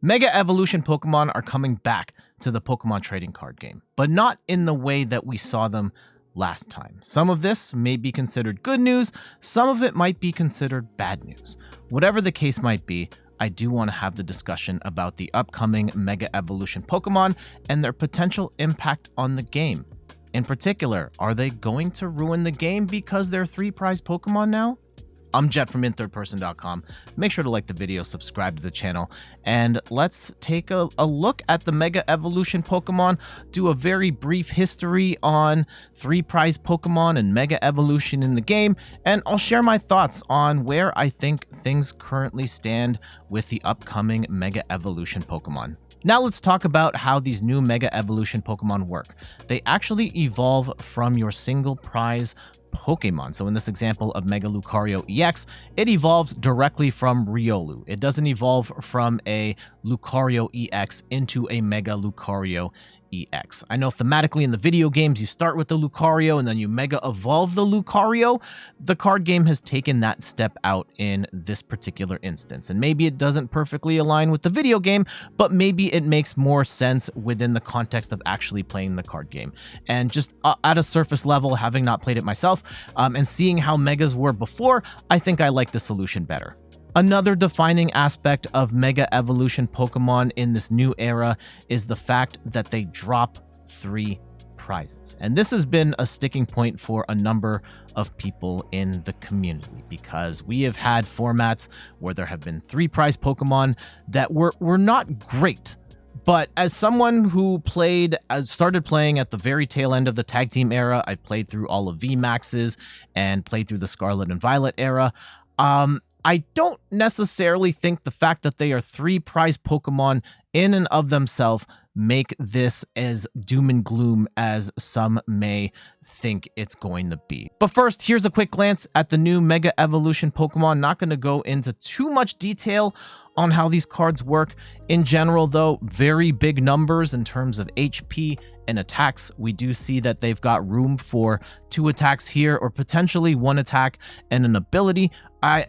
Mega Evolution Pokemon are coming back to the Pokemon trading card game, but not in the way that we saw them last time. Some of this may be considered good news, some of it might be considered bad news. Whatever the case might be, I do want to have the discussion about the upcoming Mega Evolution Pokemon and their potential impact on the game. In particular, are they going to ruin the game because they're 3 prize Pokemon now? I'm Jet from inthirdperson.com. Make sure to like the video, subscribe to the channel, and let's take a look at the Mega Evolution Pokemon, do a very brief history on 3 prize Pokemon and Mega Evolution in the game, and I'll share my thoughts on where I think things currently stand with the upcoming Mega Evolution Pokemon. Now let's talk about how these new Mega Evolution Pokemon work. They actually evolve from your single prize Pokemon. So in this example of Mega Lucario EX, it evolves directly from Riolu. It doesn't evolve from a Lucario EX into a Mega Lucario EX. I know thematically in the video games, you start with the Lucario and then you Mega evolve the Lucario. The card game has taken that step out in this particular instance. And maybe it doesn't perfectly align with the video game, but maybe it makes more sense within the context of actually playing the card game. And just at a surface level, having not played it myself, and seeing how Megas were before, I think I like the solution better. Another defining aspect of Mega Evolution Pokemon in this new era is the fact that they drop 3 prizes. And this has been a sticking point for a number of people in the community because we have had formats where there have been 3 prize Pokemon that were not great. But as someone who started playing at the very tail end of the tag team era, I played through all of VMAXs and played through the Scarlet and Violet era. I don't necessarily think the fact that they are 3 prize Pokemon in and of themselves make this as doom and gloom as some may think it's going to be. But first, here's a quick glance at the new Mega Evolution Pokemon. Not going to go into too much detail on how these cards work. In general, though, very big numbers in terms of HP and attacks. We do see that they've got room for 2 attacks here or potentially 1 attack and an ability.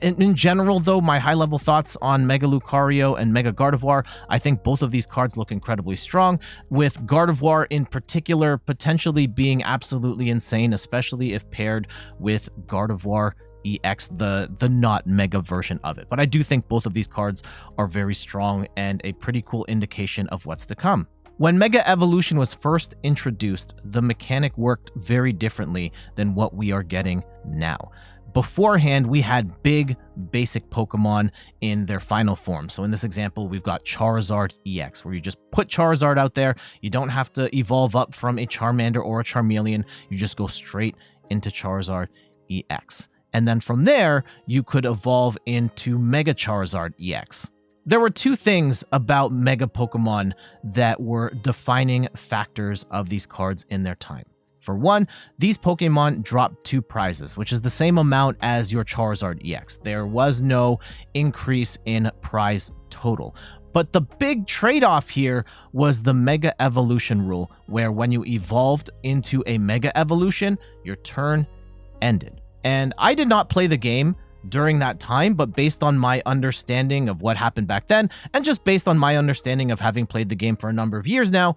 In general, though, my high-level thoughts on Mega Lucario and Mega Gardevoir, I think both of these cards look incredibly strong, with Gardevoir in particular potentially being absolutely insane, especially if paired with Gardevoir EX, the not Mega version of it. But I do think both of these cards are very strong and a pretty cool indication of what's to come. When Mega Evolution was first introduced, the mechanic worked very differently than what we are getting now. Beforehand, we had big, basic Pokemon in their final form. So in this example, we've got Charizard EX, where you just put Charizard out there. You don't have to evolve up from a Charmander or a Charmeleon. You just go straight into Charizard EX. And then from there, you could evolve into Mega Charizard EX. There were 2 things about Mega Pokemon that were defining factors of these cards in their time. For one, these Pokemon dropped 2 prizes, which is the same amount as your Charizard EX. There was no increase in prize total. But the big trade-off here was the Mega Evolution rule, where when you evolved into a Mega Evolution, your turn ended. And I did not play the game during that time, but based on my understanding of what happened back then, and just based on my understanding of having played the game for a number of years now,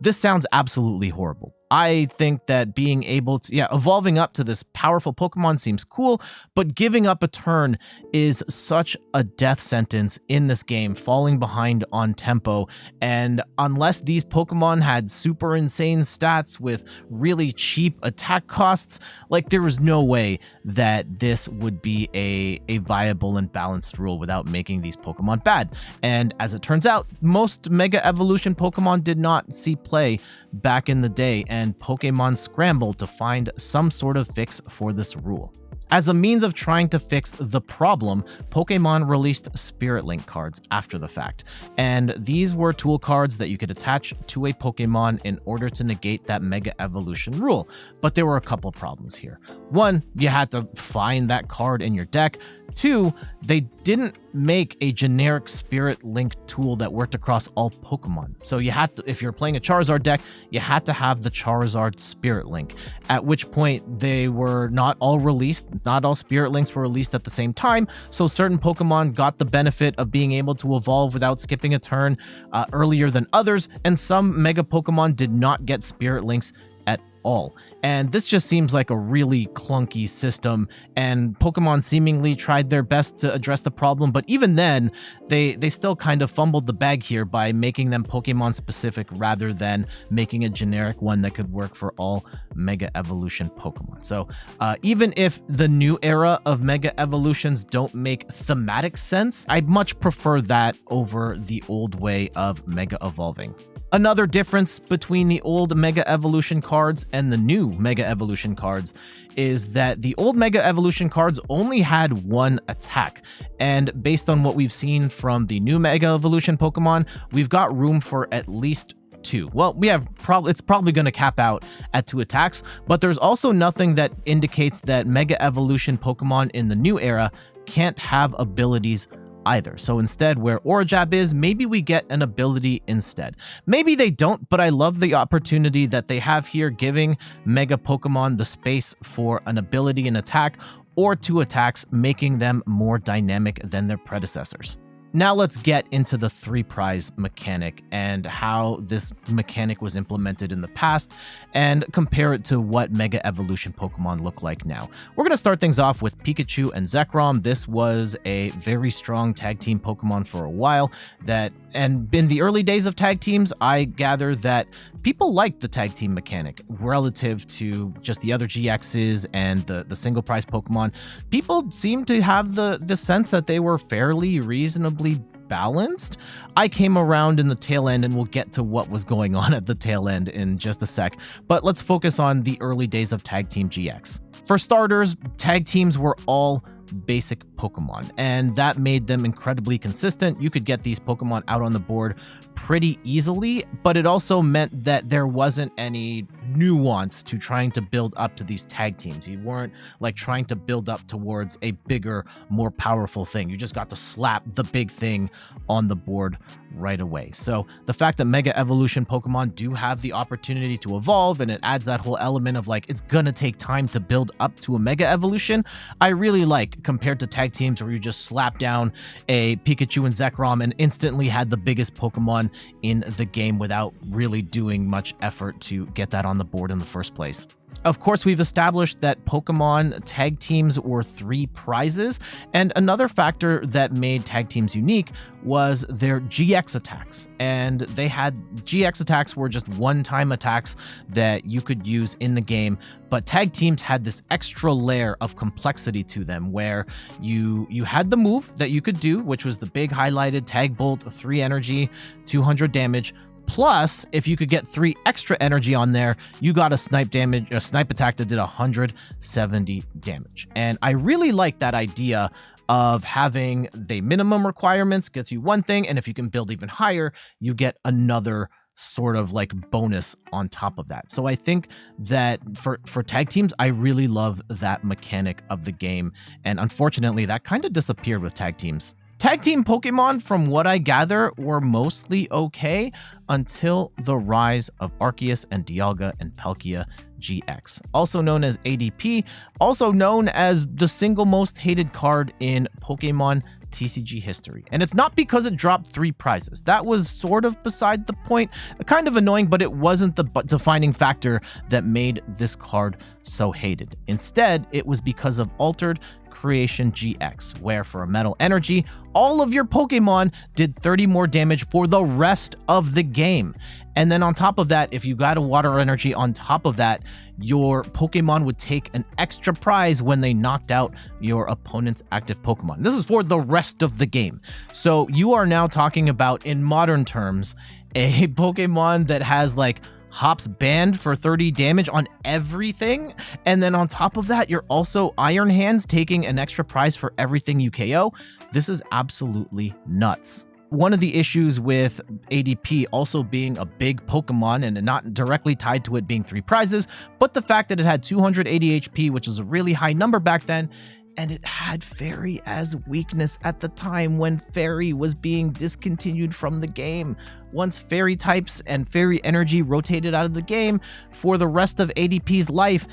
this sounds absolutely horrible. I think that being able to, evolving up to this powerful Pokemon seems cool, but giving up a turn is such a death sentence in this game, falling behind on tempo. And unless these Pokemon had super insane stats with really cheap attack costs, like there was no way that this would be a viable and balanced rule without making these Pokemon bad. And as it turns out, most Mega Evolution Pokemon did not see play back in the day, and Pokemon scrambled to find some sort of fix for this rule. As a means of trying to fix the problem, Pokemon released Spirit Link cards after the fact, and these were tool cards that you could attach to a Pokemon in order to negate that Mega Evolution rule. But there were a couple problems here. One, you had to find that card in your deck. 2, they didn't make a generic Spirit Link tool that worked across all Pokemon. So you had to, if you're playing a Charizard deck, you had to have the Charizard Spirit Link, at which point they were not all released not all Spirit Links were released at the same time, so certain Pokemon got the benefit of being able to evolve without skipping a turn earlier than others, and some Mega Pokemon did not get Spirit Links at all. And this just seems like a really clunky system, and Pokemon seemingly tried their best to address the problem, but even then, they still kind of fumbled the bag here by making them Pokemon specific rather than making a generic one that could work for all Mega Evolution Pokemon. So even if the new era of Mega Evolutions don't make thematic sense, I much prefer that over the old way of Mega Evolving. Another difference between the old Mega Evolution cards and the new Mega Evolution cards is that the old Mega Evolution cards only had one attack, and based on what we've seen from the new Mega Evolution Pokemon, we've got room for at least two. Well, it's probably going to cap out at 2 attacks, but there's also nothing that indicates that Mega Evolution Pokemon in the new era can't have abilities either. So instead, where Orajab is, maybe we get an ability instead. Maybe they don't, but I love the opportunity that they have here, giving Mega Pokemon the space for an ability and attack, or 2 attacks, making them more dynamic than their predecessors. Now let's get into the 3 prize mechanic and how this mechanic was implemented in the past and compare it to what Mega Evolution Pokemon look like now. We're going to start things off with Pikachu and Zekrom. This was a very strong tag team Pokemon for a while, and in the early days of tag teams, I gather that people liked the tag team mechanic relative to just the other GXs and the single prize Pokemon. People seemed to have the sense that they were fairly reasonably balanced. I came around in the tail end, and we'll get to what was going on at the tail end in just a sec, but let's focus on the early days of Tag Team GX. For starters, tag teams were all basic Pokemon, and that made them incredibly consistent. You could get these Pokemon out on the board pretty easily, but it also meant that there wasn't any nuance to trying to build up to these tag teams. You weren't like trying to build up towards a bigger, more powerful thing. You just got to slap the big thing on the board right away. So the fact that Mega Evolution Pokemon do have the opportunity to evolve, and it adds that whole element of like, it's gonna take time to build up to a Mega Evolution, I really like, compared to tag teams where you just slap down a Pikachu and Zekrom and instantly had the biggest Pokemon in the game without really doing much effort to get that on the board in the first place. Of course, we've established that Pokemon tag teams were 3 prizes, and another factor that made tag teams unique was their GX attacks. And they had GX attacks were just one-time attacks that you could use in the game, but tag teams had this extra layer of complexity to them where you had the move that you could do, which was the big highlighted Tag Bolt, 3 energy, 200 damage. Plus, if you could get 3 extra energy on there, you got a snipe attack that did 170 damage. And I really like that idea of having the minimum requirements gets you one thing, and if you can build even higher, you get another sort of like bonus on top of that. So I think that for tag teams, I really love that mechanic of the game. And unfortunately, that kind of disappeared with tag teams. Tag team Pokemon, from what I gather, were mostly okay until the rise of Arceus and Dialga and Palkia GX, also known as ADP, also known as the single most hated card in Pokemon TCG history. And it's not because it dropped 3 prizes. That was sort of beside the point, kind of annoying, but it wasn't the defining factor that made this card so hated. Instead, it was because of Altered Creation GX, where for a Metal Energy, all of your Pokemon did 30 more damage for the rest of the game. And then on top of that, if you got a Water Energy on top of that, your Pokemon would take an extra prize when they knocked out your opponent's active Pokemon. This is for the rest of the game. So you are now talking about, in modern terms, a Pokemon that has like Hops banned for 30 damage on everything, and then on top of that, you're also Iron Hands taking an extra prize for everything you KO. This is absolutely nuts. One of the issues with ADP also being a big Pokemon and not directly tied to it being 3 prizes, but the fact that it had 280 HP, which was a really high number back then, and it had Fairy as weakness at the time when Fairy was being discontinued from the game. Once Fairy types and Fairy energy rotated out of the game, for the rest of ADP's life,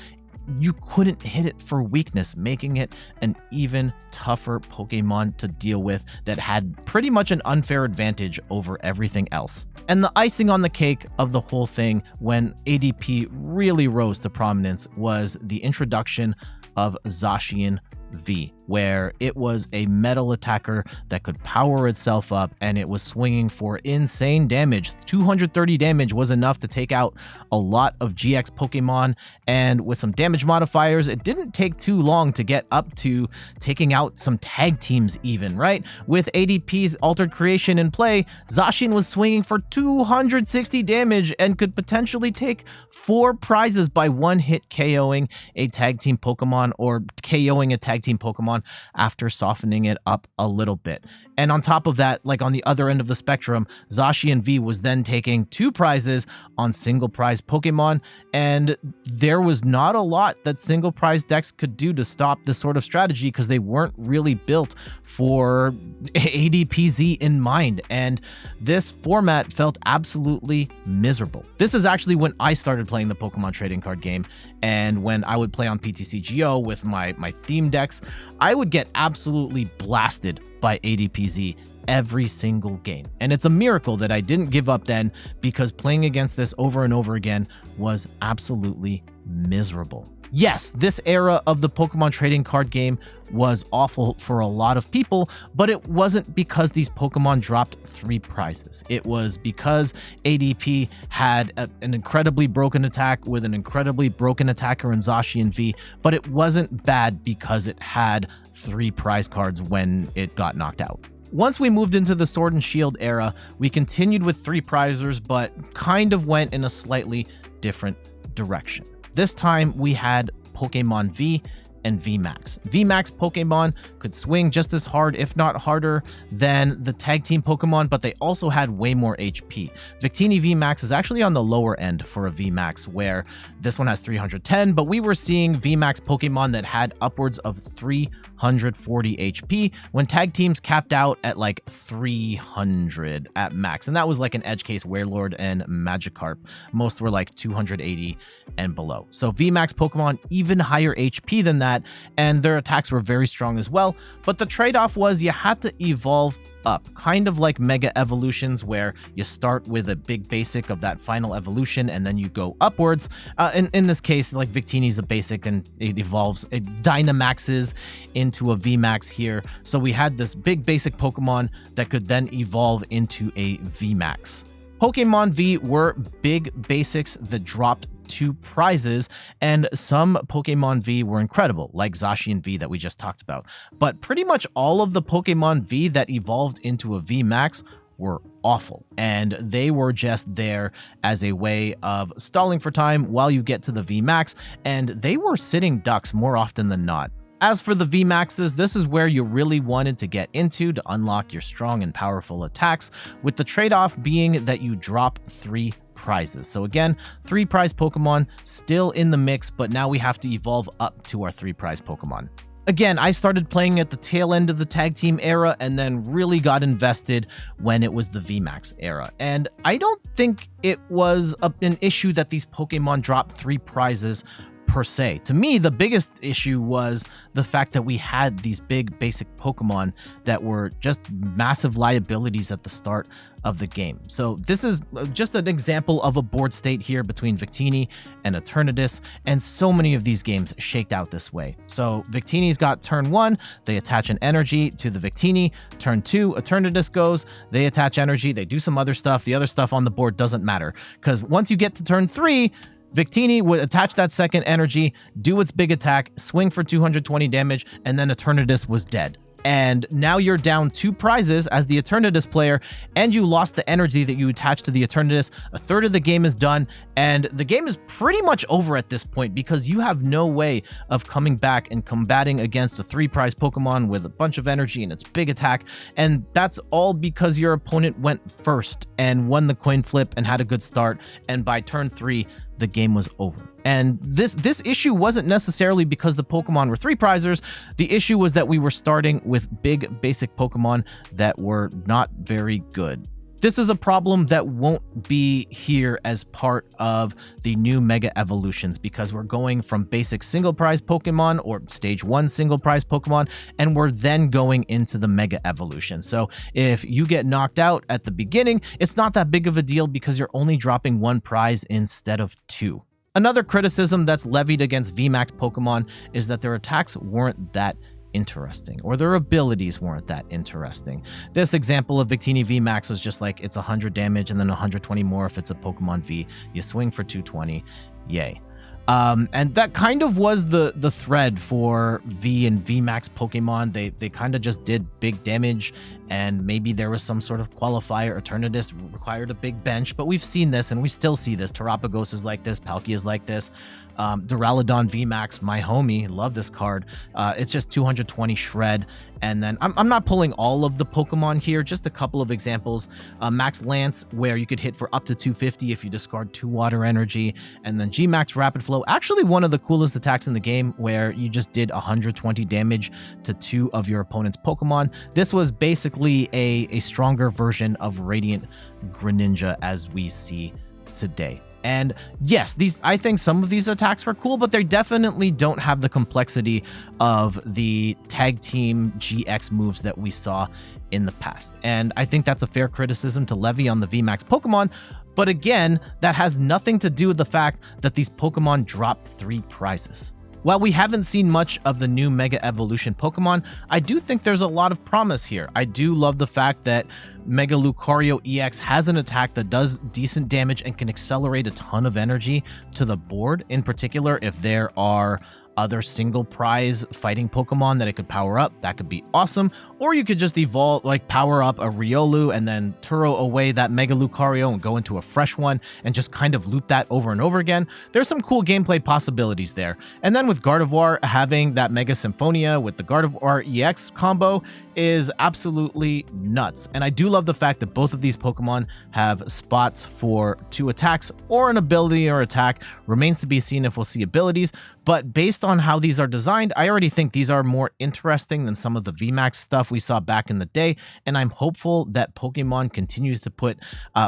you couldn't hit it for weakness, making it an even tougher Pokemon to deal with that had pretty much an unfair advantage over everything else. And the icing on the cake of the whole thing, when ADP really rose to prominence, was the introduction of Zacian V, where it was a metal attacker that could power itself up, and it was swinging for insane damage. 230 damage was enough to take out a lot of GX Pokemon, and with some damage modifiers, it didn't take too long to get up to taking out some tag teams even, right? With ADP's Altered Creation in play, Zacian was swinging for 260 damage and could potentially take 4 prizes by one-hit KOing a tag team Pokemon or KOing a tag team Pokemon after softening it up a little bit. And on top of that, like on the other end of the spectrum, Zacian V was then taking 2 prizes on single prize Pokemon, and there was not a lot that single prize decks could do to stop this sort of strategy because they weren't really built for ADPZ in mind, and this format felt absolutely miserable. This is actually when I started playing the Pokemon trading card game, and when I would play on PTCGO with my theme decks, I would get absolutely blasted by ADPZ every single game. And it's a miracle that I didn't give up then, because playing against this over and over again was absolutely miserable. Yes, this era of the Pokemon trading card game was awful for a lot of people, but it wasn't because these Pokemon dropped 3 prizes. It was because ADP had an incredibly broken attack with an incredibly broken attacker in Zacian V, but it wasn't bad because it had 3 prize cards when it got knocked out. Once we moved into the Sword and Shield era, we continued with 3 prizers, but kind of went in a slightly different direction. This time we had Pokemon V and VMAX. VMAX Pokemon could swing just as hard, if not harder, than the tag team Pokemon, but they also had way more HP. Victini VMAX is actually on the lower end for a VMAX, where this one has 310, but we were seeing VMAX Pokemon that had upwards of 340 HP when tag teams capped out at like 300 at max, and that was like an Edge Case Warlord and Magikarp. Most were like 280 and below. So VMAX Pokemon even higher HP than that, and their attacks were very strong as well, but the trade-off was you had to evolve up, kind of like Mega Evolutions, where you start with a big basic of that final evolution and then you go upwards. In this case, like Victini's a basic and it evolves, it Dynamaxes into a VMAX here. So we had this big basic Pokemon that could then evolve into a VMAX. Pokemon V were big basics that dropped 2 prizes, and some Pokemon V were incredible, like Zacian V that we just talked about. But pretty much all of the Pokemon V that evolved into a VMAX were awful, and they were just there as a way of stalling for time while you get to the VMAX, and they were sitting ducks more often than not. As for the VMAXs, this is where you really wanted to get into to unlock your strong and powerful attacks, with the trade-off being that you drop 3 prizes. So again, 3 prize Pokemon still in the mix, but now we have to evolve up to our 3 prize Pokemon. Again, I started playing at the tail end of the tag team era and then really got invested when it was the VMAX era. And I don't think it was an issue that these Pokemon dropped 3 prizes per se. To me, the biggest issue was the fact that we had these big basic Pokemon that were just massive liabilities at the start of the game. So this is just an example of a board state here between Victini and Eternatus, and so many of these games shaked out this way. So Victini's got turn 1, they attach an energy to the Victini. Turn 2, Eternatus goes, they attach energy, they do some other stuff. The other stuff on the board doesn't matter, because once you get to turn 3, Victini would attach that second energy, do its big attack, swing for 220 damage, and then Eternatus was dead. And now you're down 2 prizes as the Eternatus player, and you lost the energy that you attached to the Eternatus. A third of the game is done, and the game is pretty much over at this point because you have no way of coming back and combating against a 3 prize Pokemon with a bunch of energy and its big attack. And that's all because your opponent went first and won the coin flip and had a good start, and by turn 3, the game was over. And this issue wasn't necessarily because the Pokemon were 3 prizers. The issue was that we were starting with big basic Pokemon that were not very good. This is a problem that won't be here as part of the new Mega Evolutions, because we're going from basic single prize Pokemon or stage 1 single prize Pokemon, and we're then going into the Mega Evolution. So if you get knocked out at the beginning, it's not that big of a deal because you're only dropping 1 prize instead of 2. Another criticism that's levied against VMAX Pokemon is that their attacks weren't that interesting, or their abilities weren't that interesting. This example of Victini VMAX was just like, it's 100 damage and then 120 more if it's a Pokemon V. You swing for 220, yay. And that kind of was the thread for V and VMAX Pokemon. They kind of just did big damage, and maybe there was some sort of qualifier. Eternatus required a big bench, but we've seen this and we still see this. Terapagos is like this, Palkia is like this. Duraludon VMAX, my homie, love this card. It's just 220 shred. And then I'm not pulling all of the Pokemon here, just a couple of examples. Max Lance, where you could hit for up to 250 if you discard 2 water energy. And then G-Max Rapid Flow, actually one of the coolest attacks in the game, where you just did 120 damage to 2 of your opponent's Pokemon. This was basically a stronger version of Radiant Greninja as we see today. And yes, I think some of these attacks were cool, but they definitely don't have the complexity of the tag team GX moves that we saw in the past. And I think that's a fair criticism to levy on the VMAX Pokemon. But again, that has nothing to do with the fact that these Pokemon dropped 3 prizes. While we haven't seen much of the new Mega Evolution Pokemon, I do think there's a lot of promise here. I do love the fact that Mega Lucario EX has an attack that does decent damage and can accelerate a ton of energy to the board. In particular, if there are other single prize fighting Pokemon that it could power up, that could be awesome. Or you could just evolve, like power up a Riolu and then Turo away that Mega Lucario and go into a fresh one and just kind of loop that over and over again. There's some cool gameplay possibilities there. And then with Gardevoir having that Mega Symphonia with the Gardevoir EX combo is absolutely nuts. And I do love the fact that both of these Pokemon have spots for 2 attacks or an ability or attack. Remains to be seen if we'll see abilities, but based on how these are designed, I already think these are more interesting than some of the VMAX stuff we saw back in the day, and I'm hopeful that Pokemon continues to put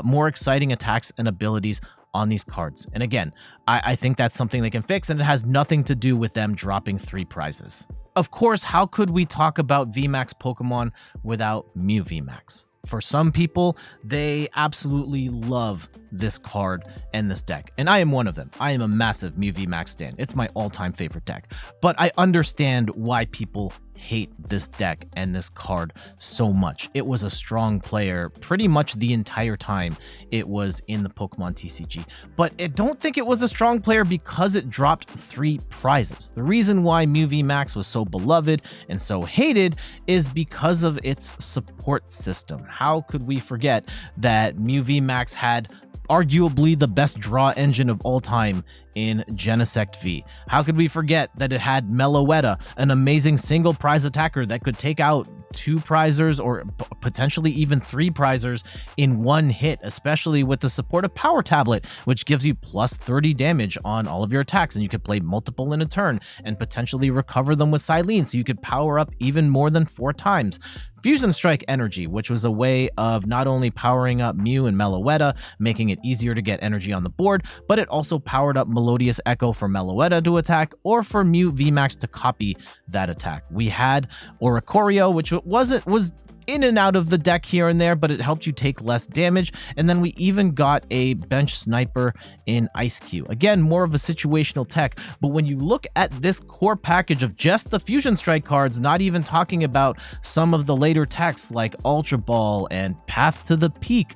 more exciting attacks and abilities on these cards. And again, I think that's something they can fix, and it has nothing to do with them dropping 3 prizes. Of course, how could we talk about VMAX Pokemon without Mew VMAX? For some people, they absolutely love this card and this deck, and I am one of them. I am a massive Mew VMAX stan. It's my all-time favorite deck, but I understand why people hate this deck and this card so much. It was a strong player pretty much the entire time it was in the Pokemon TCG, but I don't think it was a strong player because it dropped 3 prizes. The reason why Mew VMAX was so beloved and so hated is because of its support system. How could we forget that Mew VMAX had arguably the best draw engine of all time in Genesect V? How could we forget that it had Meloetta, an amazing single prize attacker that could take out 2 prizers or potentially even 3 prizers in one hit, especially with the support of Power Tablet, which gives you plus 30 damage on all of your attacks, and you could play multiple in a turn and potentially recover them with Silene, so you could power up even more than 4 times. Fusion Strike Energy, which was a way of not only powering up Mew and Meloetta, making it easier to get energy on the board, but it also powered up Melodious Echo for Meloetta to attack, or for Mew VMAX to copy that attack. We had Oricorio, which was in and out of the deck here and there, but it helped you take less damage. And then we even got a bench sniper in Ice Cube. Again, more of a situational tech, but when you look at this core package of just the Fusion Strike cards, not even talking about some of the later techs like Ultra Ball and Path to the Peak,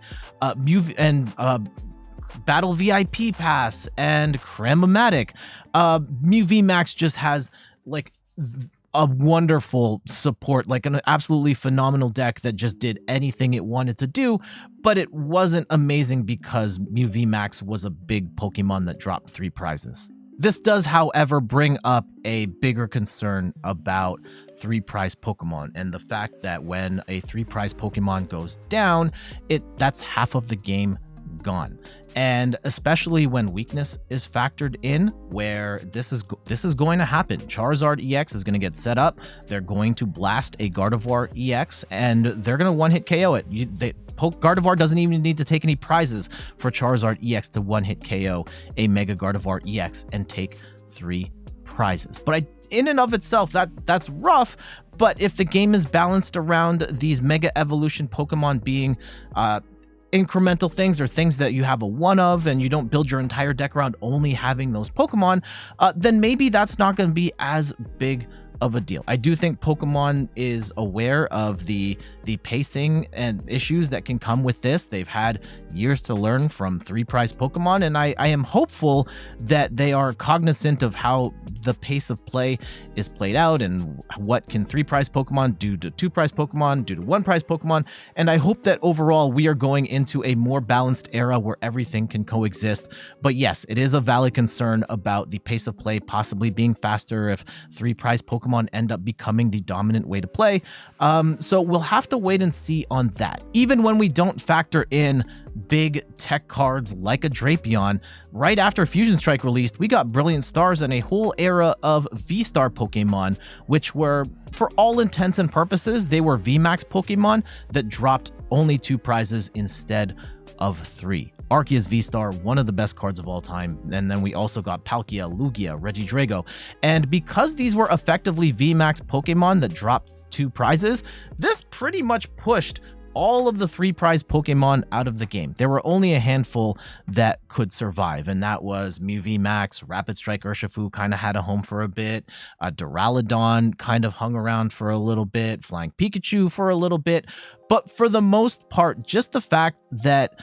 Battle VIP Pass and Cram-O-Matic, Mew VMAX just has like a wonderful support, like an absolutely phenomenal deck that just did anything it wanted to do, but it wasn't amazing because Mew VMAX was a big Pokemon that dropped 3 prizes. This does, however, bring up a bigger concern about 3 prize Pokemon and the fact that when a 3 prize Pokemon goes down, that's half of the game gone. And especially when weakness is factored in, where this is going to happen. Charizard EX is going to get set up. They're going to blast a Gardevoir EX, and they're going to one-hit KO it. Gardevoir doesn't even need to take any prizes for Charizard EX to one-hit KO a Mega Gardevoir EX and take 3 prizes. But in and of itself, that's rough. But if the game is balanced around these Mega Evolution Pokemon being incremental things or things that you have a one of and you don't build your entire deck around only having those Pokemon, then maybe that's not going to be as big of a deal. I do think Pokemon is aware of the pacing and issues that can come with this. They've had years to learn from 3-prize Pokemon, and I am hopeful that they are cognizant of how the pace of play is played out and what can 3-prize Pokemon do to 2-prize Pokemon, do to 1-prize Pokemon, and I hope that overall we are going into a more balanced era where everything can coexist. But yes, it is a valid concern about the pace of play possibly being faster if 3-prize Pokemon end up becoming the dominant way to play. So we'll have to wait and see on that. Even when we don't factor in big tech cards like a Drapion, right after Fusion Strike released, we got Brilliant Stars and a whole era of V-Star Pokemon, which were, for all intents and purposes, they were VMAX Pokemon that dropped only 2 prizes instead of 3. Arceus V-Star, one of the best cards of all time, and then we also got Palkia, Lugia, Regidrago, and because these were effectively VMAX Pokemon that dropped 2 prizes, this pretty much pushed all of the 3-prize Pokemon out of the game. There were only a handful that could survive, and that was Mew VMAX, Rapid Strike Urshifu kind of had a home for a bit, Duraludon kind of hung around for a little bit, Flying Pikachu for a little bit, but for the most part, just the fact that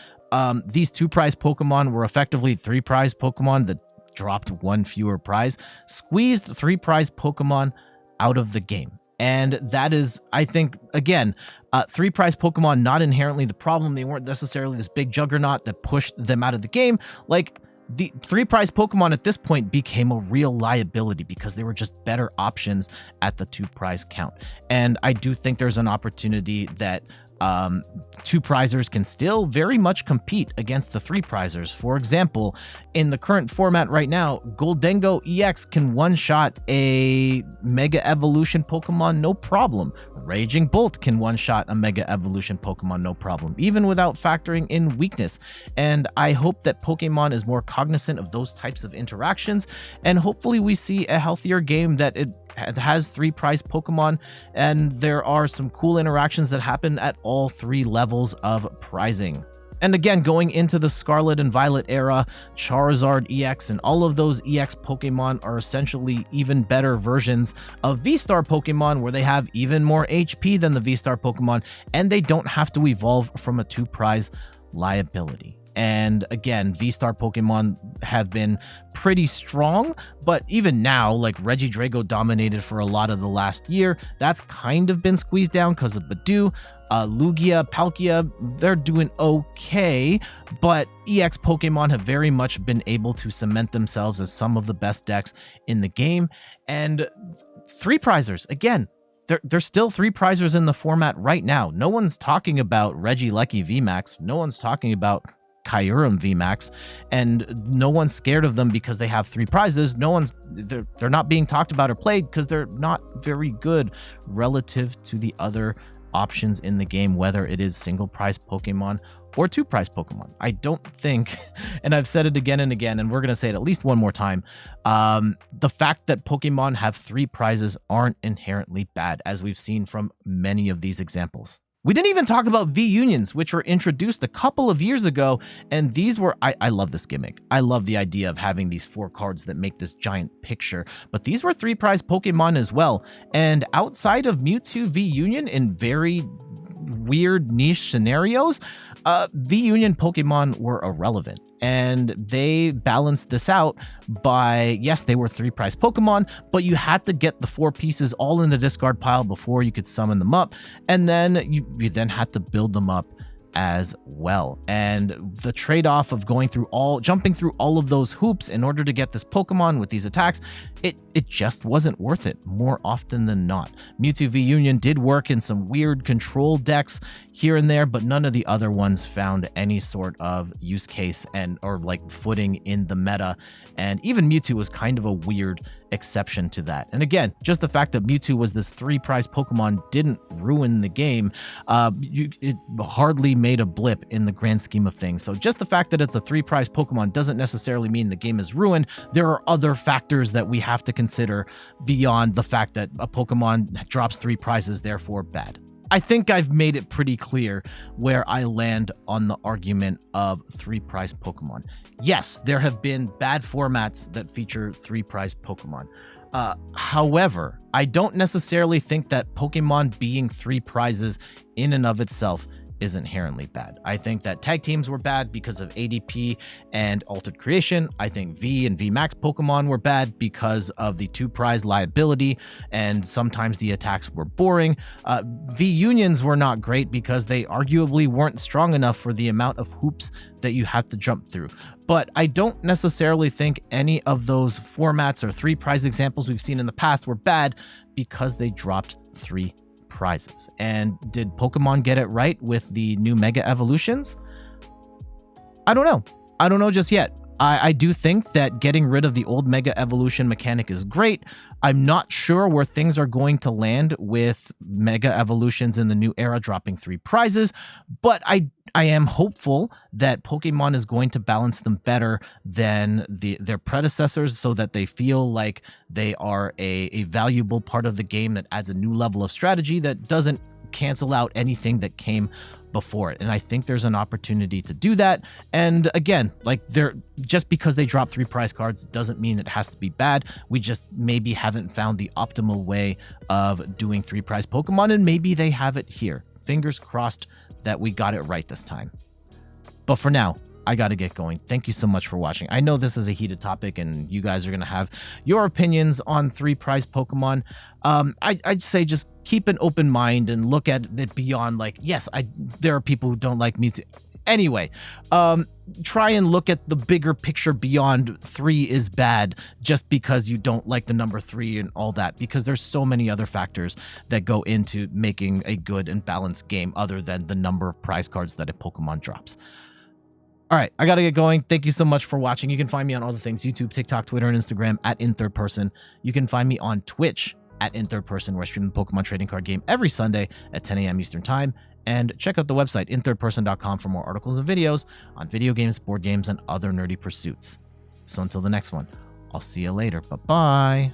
these 2-prize Pokemon were effectively 3-prize Pokemon that dropped 1 fewer prize, squeezed 3-prize Pokemon out of the game. And that is, I think, again, 3-prize Pokemon not inherently the problem. They weren't necessarily this big juggernaut that pushed them out of the game. Like, the 3-prize Pokemon at this point became a real liability because they were just better options at the 2-prize count. And I do think there's an opportunity that 2-prizers can still very much compete against the 3-prizers. For example, in the current format right now, Goldengo EX can one-shot a Mega Evolution Pokemon no problem. Raging Bolt can one-shot a Mega Evolution Pokemon no problem, even without factoring in weakness. And I hope that Pokemon is more cognizant of those types of interactions, and hopefully we see a healthier game that it has 3-prize Pokemon, and there are some cool interactions that happen at all 3 levels of prizing. And again, going into the Scarlet and Violet era, Charizard EX and all of those EX Pokemon are essentially even better versions of V-Star Pokemon, where they have even more HP than the V-Star Pokemon, and they don't have to evolve from a 2-prize liability. And again, V-Star Pokemon have been pretty strong, but even now, like Regidrago dominated for a lot of the last year. That's kind of been squeezed down because of Badoo. Lugia, Palkia, they're doing okay, but EX Pokemon have very much been able to cement themselves as some of the best decks in the game. And 3-prizers, again, there's still 3-prizers in the format right now. No one's talking about Regieleki VMAX. No one's talking about Kyurem VMAX, and no one's scared of them because they have 3 prizes. They're not being talked about or played because they're not very good relative to the other options in the game, whether it is single prize Pokemon or 2-prize Pokemon. I don't think, and I've said it again and again, and we're going to say it at least one more time, the fact that Pokemon have 3 prizes aren't inherently bad, as we've seen from many of these examples. We didn't even talk about V-Unions, which were introduced a couple of years ago, and these were, I love this gimmick. I love the idea of having these 4 cards that make this giant picture, but these were 3-prize Pokemon as well, and outside of Mewtwo V-Union in very weird niche scenarios, V-Union Pokemon were irrelevant. And they balanced this out by, yes, they were 3-prize Pokemon, but you had to get the 4 pieces all in the discard pile before you could summon them up. And then you then had to build them up as well. And the trade-off of jumping through all of those hoops in order to get this Pokemon with these attacks, it just wasn't worth it more often than not. Mewtwo V-Union did work in some weird control decks here and there, but none of the other ones found any sort of use case or like footing in the meta. And even Mewtwo was kind of a weird exception to that. And again, just the fact that Mewtwo was this 3-prize Pokemon didn't ruin the game. It hardly made a blip in the grand scheme of things. So just the fact that it's a 3-prize Pokemon doesn't necessarily mean the game is ruined. There are other factors that we have to consider beyond the fact that a Pokemon drops 3 prizes, therefore bad. I think I've made it pretty clear where I land on the argument of 3-prize Pokemon. Yes, there have been bad formats that feature 3-prize Pokemon. However, I don't necessarily think that Pokemon being 3 prizes in and of itself is inherently bad. I think that tag teams were bad because of ADP and altered creation. I think V and V Max Pokemon were bad because of the 2-prize liability, and sometimes the attacks were boring. V Unions were not great because they arguably weren't strong enough for the amount of hoops that you have to jump through. But I don't necessarily think any of those formats or 3-prize examples we've seen in the past were bad because they dropped 3 prizes. And did Pokemon get it right with the new Mega Evolutions? I don't know. I don't know just yet. I do think that getting rid of the old Mega Evolution mechanic is great. I'm not sure where things are going to land with Mega Evolutions in the new era dropping 3 prizes, but I am hopeful that Pokemon is going to balance them better than their predecessors so that they feel like they are a valuable part of the game that adds a new level of strategy that doesn't cancel out anything that came before it. And I think there's an opportunity to do that. And again, like just because they drop 3 prize cards doesn't mean it has to be bad. We just maybe haven't found the optimal way of doing 3 prize Pokemon, and maybe they have it here. Fingers crossed that we got it right this time. But for now, I got to get going. Thank you so much for watching. I know this is a heated topic and you guys are going to have your opinions on 3 prize Pokemon. I'd say just keep an open mind and look at it beyond, like, yes, there are people who don't like Mewtwo. Anyway, try and look at the bigger picture beyond 3 is bad just because you don't like the number 3 and all that, because there's so many other factors that go into making a good and balanced game other than the number of prize cards that a Pokemon drops. All right, I got to get going. Thank you so much for watching. You can find me on all the things: YouTube, TikTok, Twitter, and Instagram at @InThirdPerson. You can find me on Twitch at @InThirdPerson, where I stream the Pokemon trading card game every Sunday at 10 a.m. Eastern Time. And check out the website, inthirdperson.com, for more articles and videos on video games, board games, and other nerdy pursuits. So until the next one, I'll see you later. Bye-bye.